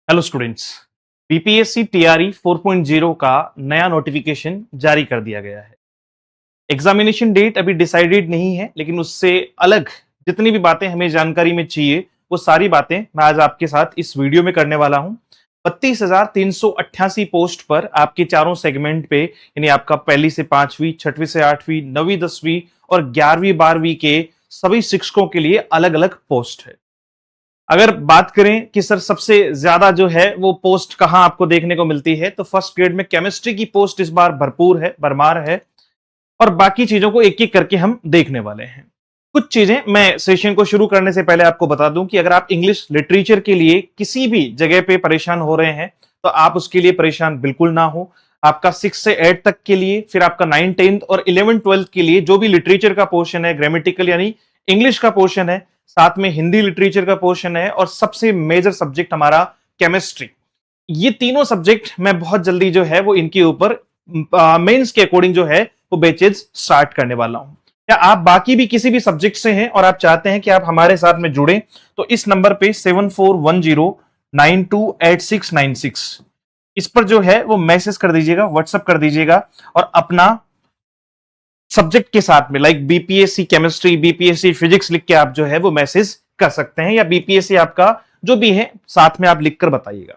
Hello students. BPSC TRE 4.0 का नया notification जारी कर दिया गया है। एग्जामिनेशन डेट अभी डिसाइडेड नहीं है, लेकिन उससे अलग जितनी भी बातें हमें जानकारी में चाहिए वो सारी बातें मैं आज आपके साथ इस वीडियो में करने वाला हूं। 32,388 पोस्ट पर आपके चारों सेगमेंट पे, यानी आपका पहली से पांचवी, छठवीं से आठवीं, नवीं, 10वीं और 11वीं 12वीं के सभी शिक्षकों के लिए अलग अलग पोस्ट है। अगर बात करें कि सर सबसे ज्यादा जो है वो पोस्ट कहां आपको देखने को मिलती है, तो फर्स्ट ग्रेड में केमिस्ट्री की पोस्ट इस बार भरपूर है, भरमार है। और बाकी चीजों को एक एक करके हम देखने वाले हैं। कुछ चीजें मैं सेशन को शुरू करने से पहले आपको बता दूं कि अगर आप इंग्लिश लिटरेचर के लिए किसी भी जगह पे परेशान हो रहे हैं तो आप उसके लिए परेशान बिल्कुल ना हो। आपका 6 से 8 तक के लिए, फिर आपका 9, 10 और 11, 12 के लिए जो भी लिटरेचर का पोर्शन है, ग्रामेटिकल यानी इंग्लिश का पोर्शन है, साथ में हिंदी लिटरेचर का पोर्शन है और सबसे मेजर सब्जेक्ट हमारा केमिस्ट्री। ये तीनों सब्जेक्ट मैं बहुत जल्दी जो है वो इनके ऊपर मेंस के अकॉर्डिंग जो है वो बैचेज स्टार्ट करने वाला हूं। या आप बाकी भी किसी भी सब्जेक्ट से हैं और आप चाहते हैं कि आप हमारे साथ में जुड़ें, तो इस नंबर पे 7410928696 इस पर जो है वो मैसेज कर दीजिएगा, व्हाट्सएप कर दीजिएगा और अपना सब्जेक्ट के साथ में like BPSC chemistry, BPSC physics लिख के आप जो है वो मैसेज कर सकते हैं, या बीपीएससी आपका जो भी है साथ में आप लिखकर बताइएगा।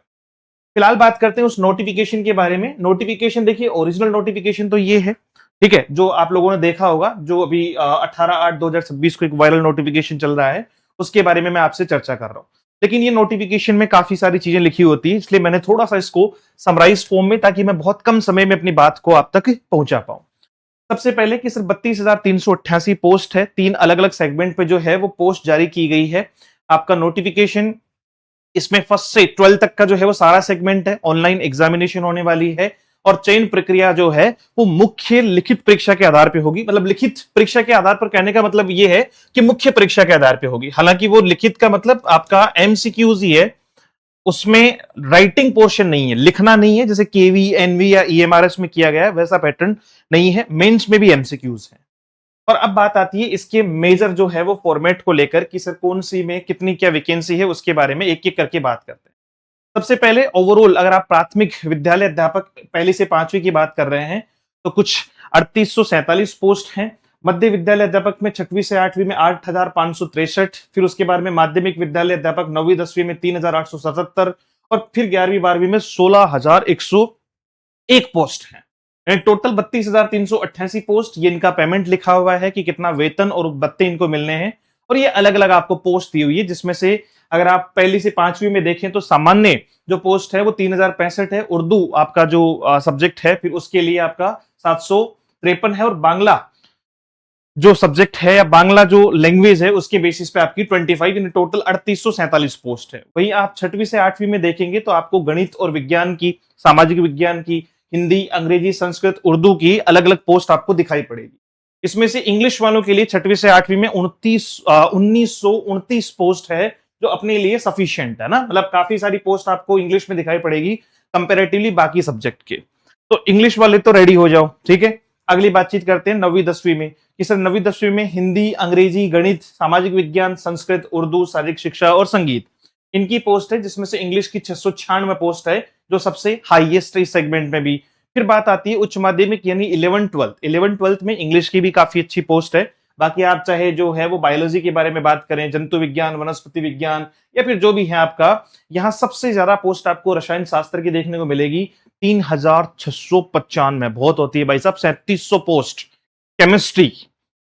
फिलहाल बात करते हैं उस नोटिफिकेशन के बारे में। नोटिफिकेशन देखिए, ओरिजिनल नोटिफिकेशन तो ये है, ठीक है, जो आप लोगों ने देखा होगा, जो अभी 18/8/2026 को एक वायरल नोटिफिकेशन चल रहा है, उसके बारे में मैं आपसे चर्चा कर रहा हूं। लेकिन ये नोटिफिकेशन में काफी सारी चीजें लिखी होती है, इसलिए मैंने थोड़ा सा इसको समराइज फॉर्म में, ताकि मैं बहुत कम समय में अपनी बात को आप तक पहुंचा पाऊं। सबसे पहले कि सिर्फ 32,388 पोस्ट है, 3 अलग अलग सेगमेंट पे जो है वो पोस्ट जारी की गई है। आपका नोटिफिकेशन इसमें फर्स्ट से 12 तक का जो है वो सारा सेगमेंट है। ऑनलाइन एग्जामिनेशन होने वाली है और चयन प्रक्रिया जो है वो मुख्य लिखित परीक्षा के आधार पे होगी। मतलब लिखित परीक्षा के आधार पर कहने का मतलब ये है कि मुख्य परीक्षा के आधार पे होगी। हालांकि वो लिखित का मतलब आपका एमसीक्यूज ही है, उसमें राइटिंग पोर्शन नहीं है, लिखना नहीं है, जैसे केवी, एनवी या ईएमआरएस में किया गया है वैसा पैटर्न नहीं है। मेंस में भी एमसीक्यूज है। और अब बात आती है इसके मेजर जो है वो फॉर्मेट को लेकर कि सर कौन सी में कितनी क्या वैकेंसी है, उसके बारे में एक एक करके बात करते हैं। सबसे पहले ओवरऑल अगर आप प्राथमिक विद्यालय अध्यापक पहली से पांचवी की बात कर रहे हैं तो कुछ 3847 पोस्ट हैं। मध्य विद्यालय अध्यापक में छठवीं से आठवीं में 8,563, फिर उसके बाद में माध्यमिक विद्यालय अध्यापक 9वीं 10वीं में 3,877 और फिर 11वीं 12वीं में 16,101 पोस्ट है। Total 32,388 post. ये इनका पेमेंट लिखा हुआ है कि कितना वेतन और भत्ते इनको मिलने हैं, और ये अलग अलग आपको पोस्ट दी हुई है, जिसमें से अगर आप पहली से पांचवी में देखें तो सामान्य जो पोस्ट है वो 3,065 है। उर्दू आपका जो सब्जेक्ट है फिर उसके लिए आपका 753 है, और बांग्ला जो सब्जेक्ट है या बांग्ला जो लैंग्वेज है उसके बेसिस पे आपकी 25, इन टोटल 3847 पोस्ट है। वहीं आप छठवीं से आठवीं में देखेंगे तो आपको गणित और विज्ञान की, सामाजिक विज्ञान की, हिंदी, अंग्रेजी, संस्कृत, उर्दू की अलग अलग पोस्ट आपको दिखाई पड़ेगी। इसमें से इंग्लिश वालों के लिए छठवीं से आठवीं में 1929 पोस्ट है, जो अपने लिए सफिशिएंट है ना। मतलब काफी सारी पोस्ट आपको इंग्लिश में दिखाई पड़ेगी कंपेरेटिवली बाकी सब्जेक्ट के। तो इंग्लिश वाले तो रेडी हो जाओ, ठीक है। अगली बातचीत करते हैं नवीं 10वीं में कि सर नवीं 10वीं में हिंदी, अंग्रेजी, गणित, सामाजिक विज्ञान, संस्कृत, उर्दू, शारीरिक शिक्षा और संगीत, इनकी पोस्ट है, जिसमें से इंग्लिश की 696 पोस्ट है, जो सबसे हाईएस्ट है इस सेगमेंट में भी। फिर बात आती है उच्च माध्यमिक यानी 11, 12। 11, 12 में इंग्लिश की भी काफी अच्छी पोस्ट है। बाकी आप चाहे जो है वो बायोलॉजी के बारे में बात करें, जंतु विज्ञान, वनस्पति विज्ञान या फिर जो भी है आपका, यहाँ सबसे ज्यादा पोस्ट आपको रसायन शास्त्र की देखने को मिलेगी, 3,695 बहुत होती है भाई साहब, 3700 पोस्ट केमिस्ट्री।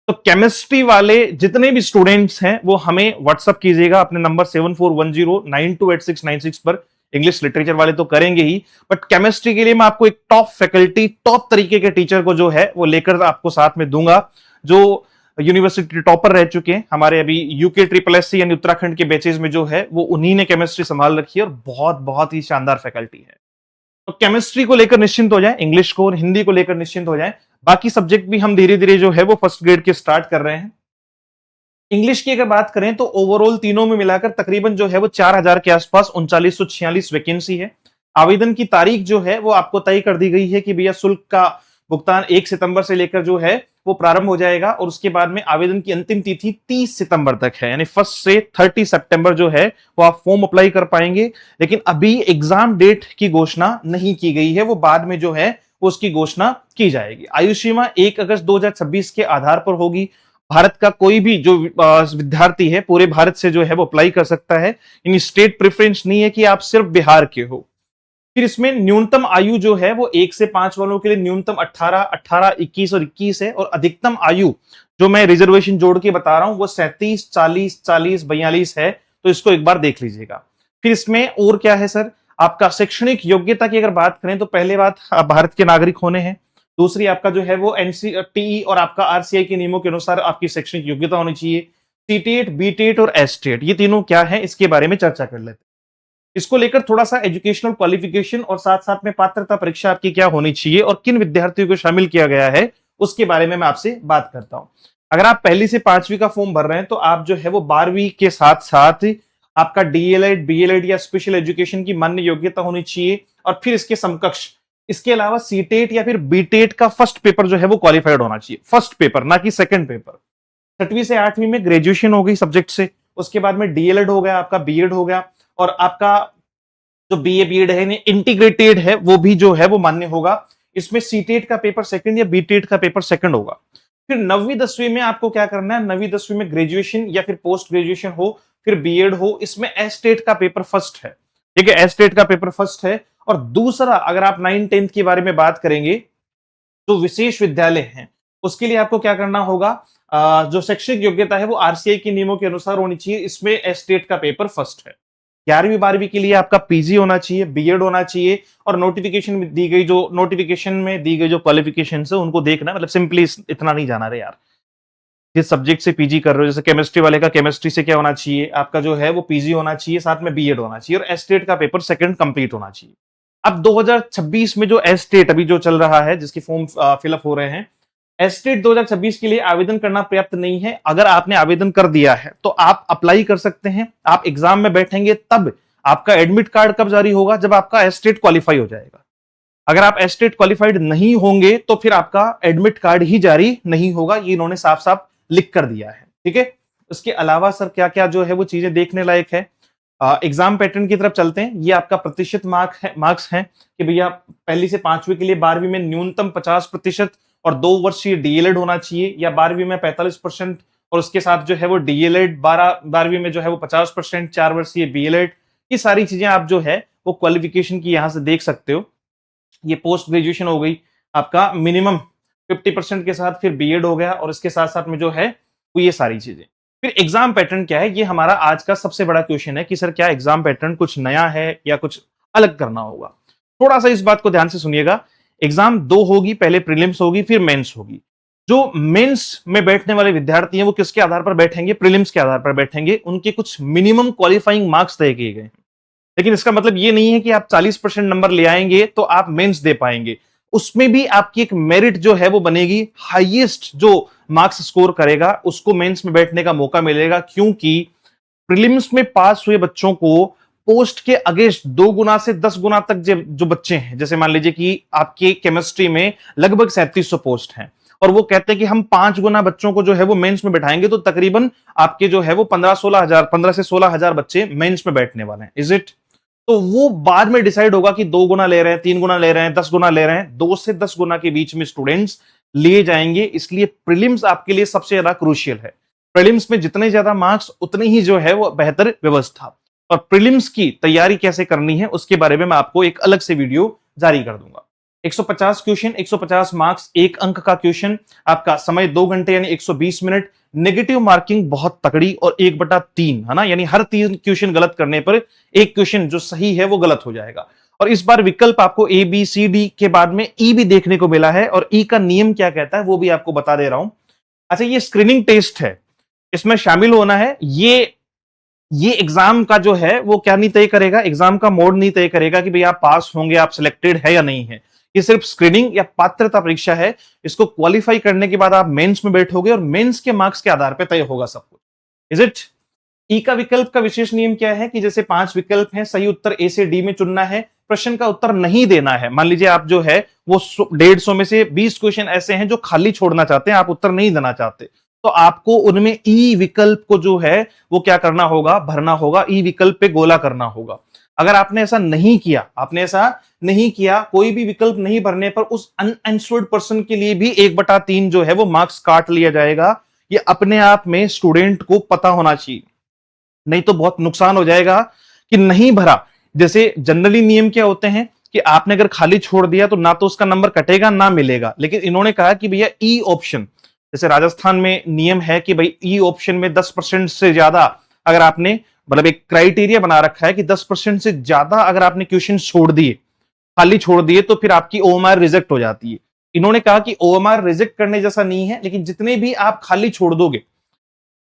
तो केमिस्ट्री वाले जितने भी स्टूडेंट्स हैं वो हमें व्हाट्सअप कीजिएगा अपने नंबर 7410928696 पर। इंग्लिश लिटरेचर वाले तो करेंगे ही, बट केमिस्ट्री के लिए मैं आपको एक टॉप फैकल्टी, टॉप तरीके के टीचर को जो है वो लेकर आपको साथ में दूंगा, जो यूनिवर्सिटी टॉपर रह चुके हैं हमारे। अभी यूके SSSC यानी उत्तराखंड के बैचेज में जो है वो उन्हीं ने केमिस्ट्री संभाल रखी है और बहुत बहुत ही शानदार फैकल्टी है। तो केमिस्ट्री को लेकर निश्चिंत हो जाए, इंग्लिश को और हिंदी को लेकर निश्चिंत हो जाए। बाकी सब्जेक्ट भी हम धीरे धीरे जो है वो फर्स्ट ग्रेड के स्टार्ट कर रहे हैं। इंग्लिश की अगर बात करें तो ओवरऑल तीनों में मिलाकर तकरीबन जो है वो 4,000 के आसपास 3946 वैकेंसी है। आवेदन की तारीख जो है वो आपको तय कर दी गई है कि भैया शुल्क का भुगतान 1 सितंबर से लेकर जो है वो प्रारंभ हो जाएगा और उसके बाद में आवेदन की अंतिम तिथि 30 सितंबर तक है, यानी 1 से 30 सितंबर जो है वो आप फॉर्म अप्लाई कर पाएंगे। लेकिन अभी एग्जाम डेट की घोषणा नहीं की गई है, वो बाद में जो है उसकी घोषणा की जाएगी। आयु सीमा 1 अगस्त 2026 के आधार पर होगी। भारत का कोई भी जो विद्यार्थी है पूरे भारत से जो है वो अप्लाई कर सकता है, यानी स्टेट प्रेफरेंस नहीं है कि आप सिर्फ बिहार के हो। फिर इसमें न्यूनतम आयु जो है वो 1 से 5 वालों के लिए न्यूनतम 18, 18, 21 और 21 है, और अधिकतम आयु जो मैं रिजर्वेशन जोड़ के बता रहा हूं वो 37, 40, 40, 42 है, तो इसको एक बार देख लीजिएगा। फिर इसमें और क्या है सर, आपका शैक्षणिक योग्यता की अगर बात करें तो पहले बात आप भारत के नागरिक होने हैं, दूसरी आपका जो है वो एनसीटीई और आपका आरसीआई के नियमों के अनुसार आपकी शैक्षणिक योग्यता होनी चाहिए। सीटेट, बीटेट और एसटेट, ये तीनों क्या है इसके बारे में चर्चा कर लेते हैं। इसको लेकर थोड़ा सा एजुकेशनल क्वालिफिकेशन और साथ साथ में पात्रता परीक्षा आपकी क्या होनी चाहिए और किन विद्यार्थियों को शामिल किया गया है उसके बारे में मैं आपसे बात करता हूं। अगर आप पहली से 5वीं का फॉर्म भर रहे हैं तो आप जो है वो 12वीं के साथ साथ आपका डीएलएड, बीएलएड या स्पेशल एजुकेशन की मान्य योग्यता होनी चाहिए, और फिर इसके समकक्ष इसके अलावा सीटेट या फिर बीटेट का फर्स्ट पेपर जो है वो क्वालिफाइड होना चाहिए, फर्स्ट पेपर ना कि सेकंड पेपर। 6वीं से 8वीं में ग्रेजुएशन हो गई सब्जेक्ट से, उसके बाद में डीएलएड हो गया, आपका बीएड हो गया, और आपका जो बीए बीएड है इंटीग्रेटेड है वो भी जो है वो मान्य होगा। इसमें सीटेट का पेपर सेकंड या बीटेट का पेपर सेकंड होगा। फिर 9वीं 10वीं में आपको क्या करना है, 9वीं 10वीं में ग्रेजुएशन या फिर पोस्ट ग्रेजुएशन हो, फिर बीएड हो, इसमें एस्टेट का पेपर फर्स्ट है, ठीक है, एस्टेट का पेपर फर्स्ट है। और दूसरा अगर आप 9 10 के बारे में बात करेंगे जो विशेष विद्यालय हैं उसके लिए आपको क्या करना होगा, जो शैक्षणिक योग्यता है वो आरसीआई के नियमों के अनुसार होनी चाहिए, इसमें एस्टेट का पेपर फर्स्ट है। 11वीं 12वीं के लिए आपका पीजी होना चाहिए, बीएड होना चाहिए, और नोटिफिकेशन में दी गई जो क्वालिफिकेशन है उनको देखना, मतलब सिंपली इतना नहीं जाना रे यार, जिस सब्जेक्ट से पीजी कर रहे हो, जैसे केमिस्ट्री वाले का केमिस्ट्री से क्या होना चाहिए, आपका जो है वो पीजी होना चाहिए, साथ में बीएड होना चाहिए, और एस्टेट का पेपर सेकंड कंप्लीट होना चाहिए। अब 2026 में जो एस्टेट अभी जो चल रहा है जिसकी फॉर्म फिलअप हो रहे हैं, एस्टेट 2026 के लिए आवेदन करना पर्याप्त नहीं है। अगर आपने आवेदन कर दिया है तो आप अप्लाई कर सकते हैं, आप एग्जाम में बैठेंगे तब आपका एडमिट कार्ड कब जारी होगा, जब आपका एस्टेट क्वालिफाई हो जाएगा। अगर आप एस्टेट क्वालिफाइड नहीं होंगे तो फिर आपका एडमिट कार्ड ही जारी नहीं होगा, ये इन्होंने साफ साफ लिख कर दिया है, ठीक है। उसके अलावा सर क्या क्या जो है वो चीजें देखने लायक है, एग्जाम पैटर्न की तरफ चलते हैं। ये आपका प्रतिशत मार्क्स हैं कि भैया पहली से 5वीं के लिए 12वीं में न्यूनतम 50% और 2 वर्षीय डीएलएड होना चाहिए, या 12वीं में 45% और उसके साथ जो है वो डीएलएड, 12वीं में जो है वो 50%, 4 वर्षीय बीएलएड, ये सारी चीजें आप जो है वो क्वालिफिकेशन की यहां से देख सकते हो। ये पोस्ट ग्रेजुएशन हो गई आपका मिनिमम 50% के साथ, फिर बीएड हो गया, और इसके साथ साथ में जो है वो ये सारी चीजें। फिर एग्जाम पैटर्न क्या है, ये हमारा आज का सबसे बड़ा क्वेश्चन है कि सर क्या एग्जाम पैटर्न कुछ नया है या कुछ अलग करना होगा। थोड़ा सा इस बात को ध्यान से सुनिएगा। एग्जाम 2 होगी, पहले प्रीलिम्स होगी फिर मेंस होगी। जो मेंस में बैठने वाले विद्यार्थी हैं वो किसके आधार पर बैठेंगे, प्रीलिम्स के आधार पर बैठेंगे, उनके कुछ मिनिमम क्वालिफाइंग मार्क्स तय किए गए हैं। लेकिन इसका मतलब ये नहीं है कि आप 40% नंबर ले आएंगे तो आप मेंस दे पाएंगे, उसमें भी आपकी एक मेरिट जो है वो बनेगी, हाईएस्ट जो मार्क्स स्कोर करेगा उसको मेंस में बैठने का मौका मिलेगा, क्योंकि प्रीलिम्स में पास हुए बच्चों को पोस्ट के अगेंस्ट 2 गुना से 10 गुना तक जो बच्चे हैं, जैसे मान लीजिए कि आपके केमिस्ट्री में लगभग 3700 पोस्ट हैं और वो कहते हैं कि हम 5 गुना बच्चों को जो है वो मेंस में बैठाएंगे, तो तकरीबन आपके जो है वो 15 से 16,000 बच्चे मेंस में बैठने वाले हैं। Is it? तो वो बाद में डिसाइड होगा कि 2 गुना ले रहे हैं, 3 गुना ले रहे हैं, 10 गुना ले रहे हैं, 2 से 10 गुना के बीच में स्टूडेंट्स लिए जाएंगे। इसलिए प्रीलिम्स आपके लिए सबसे ज्यादा क्रूशियल है। प्रीलिम्स में जितने ज्यादा मार्क्स उतनी ही जो है वो बेहतर व्यवस्था। और प्रीलिम्स की तैयारी कैसे करनी है उसके बारे में मैं आपको एक अलग से वीडियो जारी कर दूंगा। 150 क्वेश्चन, 150 मार्क्स, 1 अंक का क्वेश्चन, आपका समय 2 घंटे यानी 120 मिनट, नेगेटिव मार्किंग बहुत तकड़ी और 1/3 है ना, यानी हर 3 क्वेश्चन गलत करने पर एक क्वेश्चन जो सही है वो गलत हो जाएगा। और इस बार विकल्प आपको ए बी सी डी के बाद में ई भी देखने को मिला है, और ई का नियम क्या कहता है वो भी आपको बता दे रहा हूं। अच्छा, ये स्क्रीनिंग टेस्ट है, इसमें शामिल होना है। ये एग्जाम का जो है वो क्या नहीं तय करेगा, एग्जाम का मोड नहीं तय करेगा कि भाई आप पास होंगे, आप सिलेक्टेड है या नहीं है। ये सिर्फ स्क्रीनिंग या पात्रता परीक्षा है। इसको क्वालिफाई करने के बाद आप मेंस में बैठोगे और मेंस के मार्क्स के आधार पर तय होगा सब कुछ। Is it? ई का विकल्प का विशेष नियम क्या है कि जैसे 5 विकल्प हैं, सही उत्तर ए से डी में चुनना है, प्रश्न का उत्तर नहीं देना है, मान लीजिए आप जो है वो 150 में से 20 क्वेश्चन ऐसे हैं जो खाली छोड़ना चाहते हैं, आप उत्तर नहीं देना चाहते, तो आपको उनमें ई विकल्प को जो है वो क्या करना होगा, भरना होगा, ई विकल्प पे गोला करना होगा। अगर आपने ऐसा नहीं किया, कोई भी विकल्प नहीं भरने पर उस अनएंस्वर्ड पर्सन के लिए भी 1/3 जो है वो मार्क्स काट लिया जाएगा। ये अपने आप में स्टूडेंट को पता होना चाहिए, नहीं तो बहुत नुकसान हो जाएगा कि नहीं भरा। जैसे जनरली नियम क्या होते हैं कि आपने अगर खाली छोड़ दिया तो ना तो उसका नंबर कटेगा ना मिलेगा, लेकिन इन्होंने कहा कि भैया ई ऑप्शन, जैसे राजस्थान में नियम है कि भाई ई ऑप्शन में 10% से ज्यादा अगर आपने, मतलब एक क्राइटेरिया बना रखा है कि 10% से ज्यादा अगर आपने क्वेश्चन छोड़ दिए, खाली छोड़ दिए, तो फिर आपकी ओएमआर रिजेक्ट हो जाती है। इन्होंने कहा कि ओएमआर रिजेक्ट करने जैसा नहीं है, लेकिन जितने भी आप खाली छोड़ दोगे,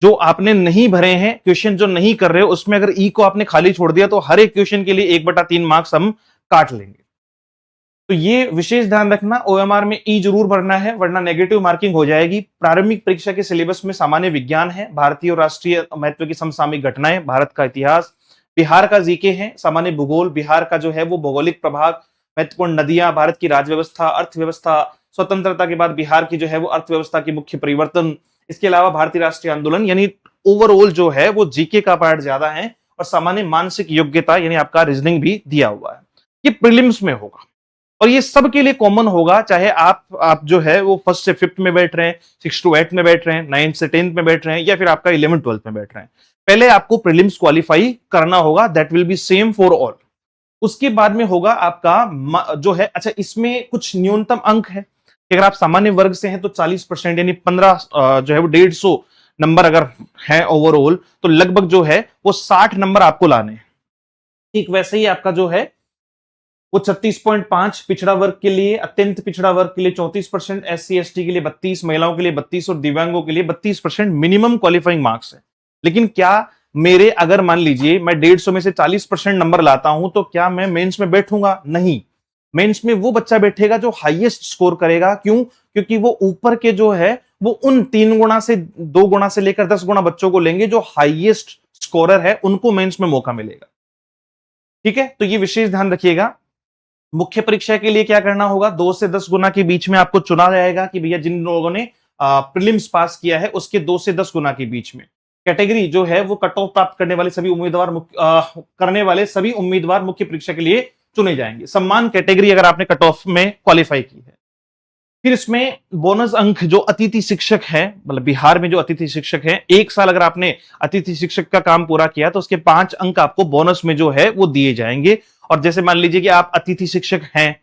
जो आपने नहीं भरे हैं क्वेश्चन, जो नहीं कर रहे हो, उसमें अगर ई को आपने खाली छोड़ दिया तो हर एक क्वेश्चन के लिए 1/3 मार्क्स हम काट लेंगे। तो ये विशेष ध्यान रखना, ओएमआर में ई जरूर भरना है, वरना नेगेटिव मार्किंग हो जाएगी। प्रारंभिक परीक्षा के सिलेबस में सामान्य विज्ञान है, भारतीय और राष्ट्रीय महत्व की समसामयिक घटनाएं, भारत का इतिहास, बिहार का जीके है, सामान्य भूगोल, बिहार का जो है वो भौगोलिक प्रभाग, महत्वपूर्ण नदियां, भारत की राज्य व्यवस्था, अर्थव्यवस्था, स्वतंत्रता के बाद बिहार की जो है वो अर्थव्यवस्था की मुख्य परिवर्तन, इसके अलावा भारतीय राष्ट्रीय आंदोलन, यानी ओवरऑल जो है वो जीके का पार्ट ज्यादा है, और सामान्य मानसिक योग्यता यानी आपका रीजनिंग भी दिया हुआ है। ये प्रीलिम्स में होगा और ये सबके लिए कॉमन होगा, चाहे आप जो है वो 1st से 5th में बैठ रहे हैं, 6 to 8 में बैठ रहे हैं, 9th से 10th में बैठ रहे हैं, या फिर आपका 11th 12th में बैठ रहे हैं। पहले आपको प्रीलिम्स क्वालिफाई करना होगा, that will be same for all. उसके बाद में होगा आपका जो है, अच्छा इसमें कुछ न्यूनतम अंक है कि अगर आप सामान्य वर्ग से हैं तो 40% यानी 15 जो है वो 150 नंबर अगर है ओवरऑल, तो लगभग जो है वो 60 नंबर आपको लाने हैं। ठीक वैसे ही आपका जो है वो 36.5 पिछड़ा वर्ग के लिए, अत्यंत पिछड़ा वर्ग के लिए 34%, SC ST के लिए 32, महिलाओं के लिए 32 और दिव्यांगों के लिए 32% मिनिमम क्वालिफाइंग मार्क्स है। लेकिन क्या मेरे, अगर मान लीजिए मैं 150 में से 40% नंबर लाता हूं, तो क्या मैं मेंस में बैठूंगा? नहीं, मेंस में वो बच्चा बैठेगा जो हाईएस्ट स्कोर करेगा। क्यों? क्योंकि वो ऊपर के जो है वो उन 3 गुना से 2 गुना से लेकर 10 गुना बच्चों को लेंगे जो हाईएस्ट स्कोरर है, उनको मेंस में मौका मिलेगा। ठीक है, तो ये विशेष ध्यान रखिएगा। मुख्य परीक्षा के लिए क्या करना होगा, 2 से 10 गुना के बीच में आपको चुना जाएगा कि भैया जिन लोगों ने प्रीलिम्स पास किया है उसके 2 से 10 गुना के बीच में। कैटेगरी जो है वो कट ऑफ प्राप्त करने वाले सभी उम्मीदवार मुख्य परीक्षा के लिए चुने जाएंगे। सम्मान कैटेगरी अगर आपने कट ऑफ में क्वालिफाई की है। फिर इसमें बोनस अंक जो अतिथि शिक्षक है, मतलब बिहार में जो अतिथि शिक्षक है, 1 साल अगर आपने अतिथि शिक्षक का काम पूरा किया तो उसके 5 अंक आपको बोनस में जो है वो दिए जाएंगे। और जैसे मान लीजिए कि आप अतिथि शिक्षक हैं,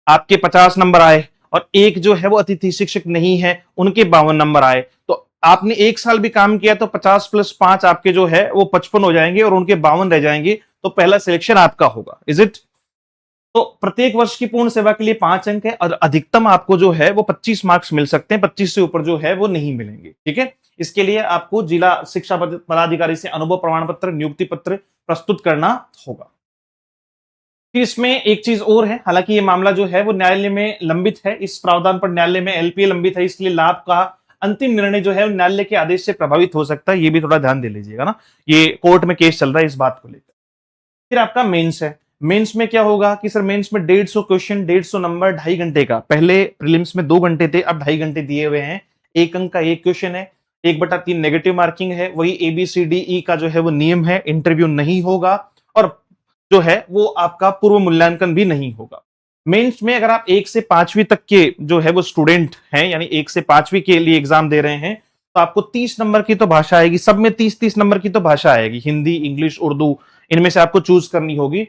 आपके 50 नंबर आए और एक जो है वो अतिथि शिक्षक नहीं है, उनके 52 नंबर आए, तो आपने 1 साल भी काम किया तो 50 + 5 आपके जो है वो 55 हो जाएंगे और उनके 52 रह जाएंगे, तो पहला सिलेक्शन आपका होगा। Is it? तो प्रत्येक वर्ष की पूर्ण सेवा के लिए 5 अंक है और अधिकतम आपको जो है वो 25 मार्क्स मिल सकते हैं, 25 से ऊपर जो है वो नहीं मिलेंगे। ठीक है, इसके लिए आपको जिला शिक्षा पदाधिकारी से अनुभव प्रमाण पत्र, नियुक्ति पत्र प्रस्तुत करना होगा। फिर इसमें एक चीज और है, हालांकि ये मामला जो है वो न्यायालय में लंबित है, इस प्रावधान पर न्यायालय में एलपीए लंबित है, इसलिए लाभ का अंतिम निर्णय जो है न्यायालय के आदेश से प्रभावित हो सकता है। ये भी थोड़ा ध्यान दे लीजिएगा ना, ये कोर्ट में केस चल रहा है इस बात को लेकर। फिर आपका मेंस है। मेंस में क्या होगा कि सर मेंस में 150 क्वेश्चन, 150 नंबर, 2.5 घंटे का। पहले प्रीलिम्स में 2 घंटे थे, अब 2.5 घंटे दिए हुए हैं। 1 अंक का 1 क्वेश्चन है, 1/3 नेगेटिव मार्किंग है, वही ABCDE का जो है वो नियम है, इंटरव्यू नहीं होगा और जो है वो आपका पूर्व मूल्यांकन भी नहीं होगा। मेंस में अगर आप 1 से 5वीं तक के जो है वो स्टूडेंट हैं, यानी 1 से 5वीं के लिए एग्जाम दे रहे हैं, तो आपको 30 नंबर की तो भाषा आएगी, सब में 30-30 नंबर की तो भाषा आएगी, हिंदी, इंग्लिश, उर्दू, इनमें से आपको चूज करनी होगी।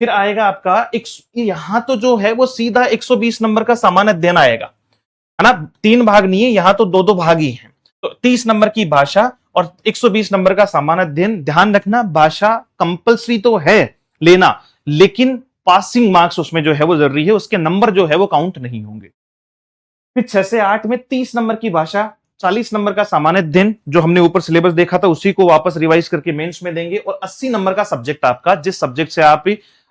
फिर आएगा आपका यहां तो जो है वो सीधा 120 नंबर का सामान्य अध्ययन आएगा, है ना, 3 भाग नहीं है, यहां तो 2-2 भाग ही हैं। तो 30 नंबर की भाषा और 120 नंबर का सामान्य अध्ययन। ध्यान रखना, भाषा कंपलसरी तो है लेना, लेकिन पासिंग मार्क्स उसमें जो है वो जरूरी है, उसके नंबर जो है वो काउंट नहीं होंगे। फिर 6 से 8 में 30 नंबर की भाषा, 40 नंबर का सामान्य अध्ययन, जो हमने ऊपर सिलेबस देखा था उसी को वापस रिवाइज करके मेंस में देंगे, और 80 नंबर का सब्जेक्ट आपका, जिस सब्जेक्ट से आप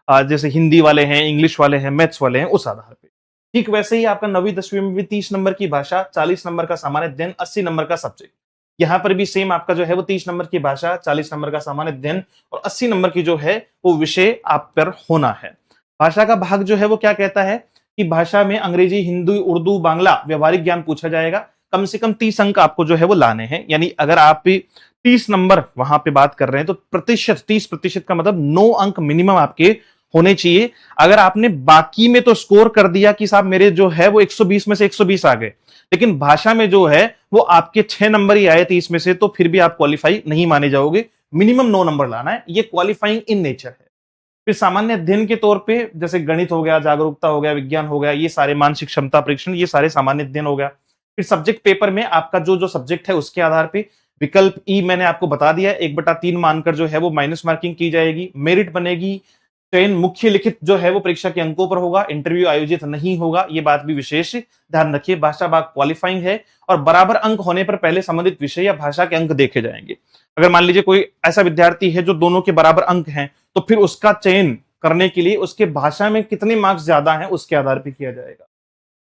जैसे हिंदी वाले हैं, इंग्लिश वाले हैं, मैथ्स वाले हैं, उस आधार पे। ठीक वैसे ही आपका 9वीं 10वीं में भी 30 नंबर की भाषा, 40 नंबर का सामान्य अध्ययन, 80 नंबर का सब्जेक्ट। यहां पर भी सेम आपका जो है वो 30 नंबर की भाषा, 40 नंबर का सामान्य अध्ययन और 80 नंबर की जो है वो विषय आप पर होना है। भाषा का भाग जो है वो क्या कहता है कि भाषा में अंग्रेजी, हिंदी, उर्दू, बांग्ला व्यवहारिक ज्ञान पूछा जाएगा। कम से कम 30 अंक आपको जो है वो लाने हैं, यानी अगर आप 30 नंबर वहां पे बात कर रहे हैं तो प्रतिशत 30% का मतलब 9 अंक मिनिमम आपके होने चाहिए। अगर आपने बाकी में तो स्कोर कर दिया कि साहब मेरे जो है वो 120 में से 120 आ गए, लेकिन भाषा में जो है वो आपके 6 नंबर ही आए 30 में से, तो फिर भी आप क्वालिफाई नहीं माने जाओगे। मिनिमम 9 नंबर लाना है, ये क्वालिफाइंग इन नेचर है। फिर सामान्य अध्ययन के तौर पे जैसे गणित हो गया, जागरूकता हो गया, विज्ञान हो गया, ये सारे मानसिक क्षमता परीक्षण, ये सारे सामान्य अध्ययन हो गया। फिर सब्जेक्ट पेपर में आपका जो जो सब्जेक्ट है उसके आधार पे विकल्प ई मैंने आपको बता दिया, 1/3 मानकर जो है वो माइनस मार्किंग की जाएगी, मेरिट बनेगी। चयन मुख्य लिखित जो है वो परीक्षा के अंकों पर होगा, इंटरव्यू आयोजित नहीं होगा, ये बात भी विशेष ध्यान रखिए। भाषा भाग क्वालिफाइंग है और बराबर अंक होने पर पहले संबंधित विषय या भाषा के अंक देखे जाएंगे। अगर मान लीजिए कोई ऐसा विद्यार्थी है जो दोनों के बराबर अंक हैं, तो फिर उसका चयन करने के लिए उसके भाषा में कितने मार्क्स ज्यादा हैं उसके आधार पर किया जाएगा।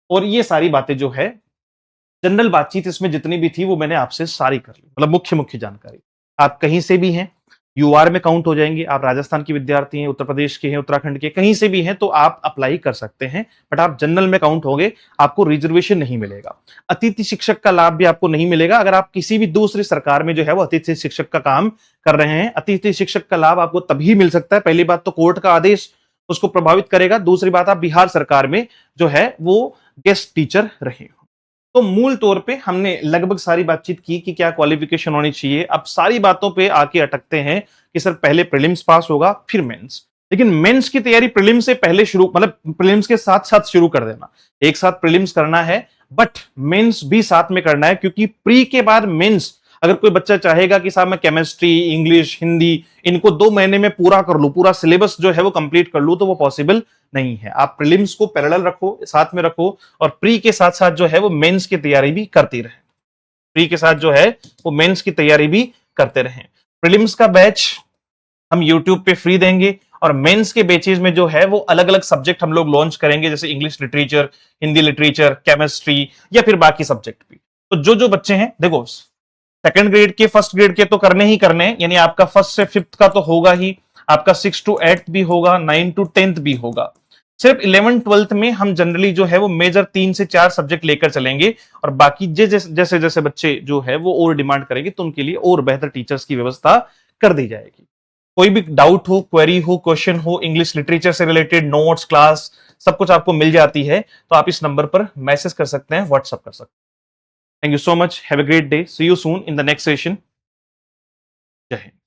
और ये सारी बातें जो है जनरल बातचीत इसमें जितनी भी थी वो मैंने आपसे सारी कर ली, मतलब मुख्य मुख्य जानकारी। आप कहीं से भी हैं, यूआर में काउंट हो जाएंगे। आप राजस्थान के विद्यार्थी हैं, उत्तर प्रदेश के हैं, उत्तराखंड के, कहीं से भी हैं तो आप अप्लाई कर सकते हैं, बट आप जनरल में काउंट होंगे, आपको रिजर्वेशन नहीं मिलेगा। अतिथि शिक्षक का लाभ भी आपको नहीं मिलेगा अगर आप किसी भी दूसरी सरकार में जो है वो अतिथि शिक्षक का काम कर रहे हैं। अतिथि शिक्षक का लाभ आपको तभी मिल सकता है, पहली बात तो कोर्ट का आदेश उसको प्रभावित करेगा, दूसरी बात आप बिहार सरकार में जो है वो गेस्ट टीचर रहे हो। तो मूल तौर पे हमने लगभग सारी बातचीत की कि क्या क्वालिफिकेशन होनी चाहिए। अब सारी बातों पे आके अटकते हैं कि सर पहले प्रीलिम्स पास होगा फिर मेंस, लेकिन मेंस की तैयारी प्रीलिम्स से पहले शुरू, मतलब प्रीलिम्स के साथ साथ शुरू कर देना। एक साथ प्रीलिम्स करना है बट मेंस भी साथ में करना है, क्योंकि प्री के बाद मेंस अगर कोई बच्चा चाहेगा कि साहब मैं केमिस्ट्री, इंग्लिश, हिंदी इनको 2 महीने में पूरा कर लूं, पूरा सिलेबस जो है वो कंप्लीट कर लूं, तो वो पॉसिबल नहीं है। आप प्रीलिम्स को पैरेलल रखो, साथ में रखो, और प्री के साथ साथ जो है वो मेंस की तैयारी भी करती रहे। प्री के साथ जो है वो मेंस की तैयारी भी करते रहें। प्रीलिम्स का बैच हम यूट्यूब पे फ्री देंगे और मेंस के बैचेज में जो है वो अलग अलग सब्जेक्ट हम लोग लॉन्च करेंगे, जैसे English literature, Hindi literature, chemistry या फिर बाकी सब्जेक्ट भी। तो जो जो बच्चे हैं, देखो सेकंड ग्रेड के, फर्स्ट ग्रेड के तो करने ही करने हैं, यानी आपका फर्स्ट से फिफ्थ का तो होगा ही, आपका 6 to 8 भी होगा, 9 to 10 भी होगा। सिर्फ 11 12 में हम जनरली जो है वो मेजर 3 से 4 सब्जेक्ट लेकर चलेंगे, और बाकी जैसे जैसे बच्चे जो है वो और डिमांड करेंगे तो उनके लिए और बेहतर टीचर्स की व्यवस्था कर दी जाएगी। कोई भी डाउट हो, क्वेरी हो, क्वेश्चन हो, इंग्लिश लिटरेचर से रिलेटेड नोट्स, क्लास सब कुछ आपको मिल जाती है, तो आप इस नंबर पर मैसेज कर सकते हैं, व्हाट्सएप कर सकते हैं। Thank you so much. Have a great day. See you soon in the next session. Jai Hind.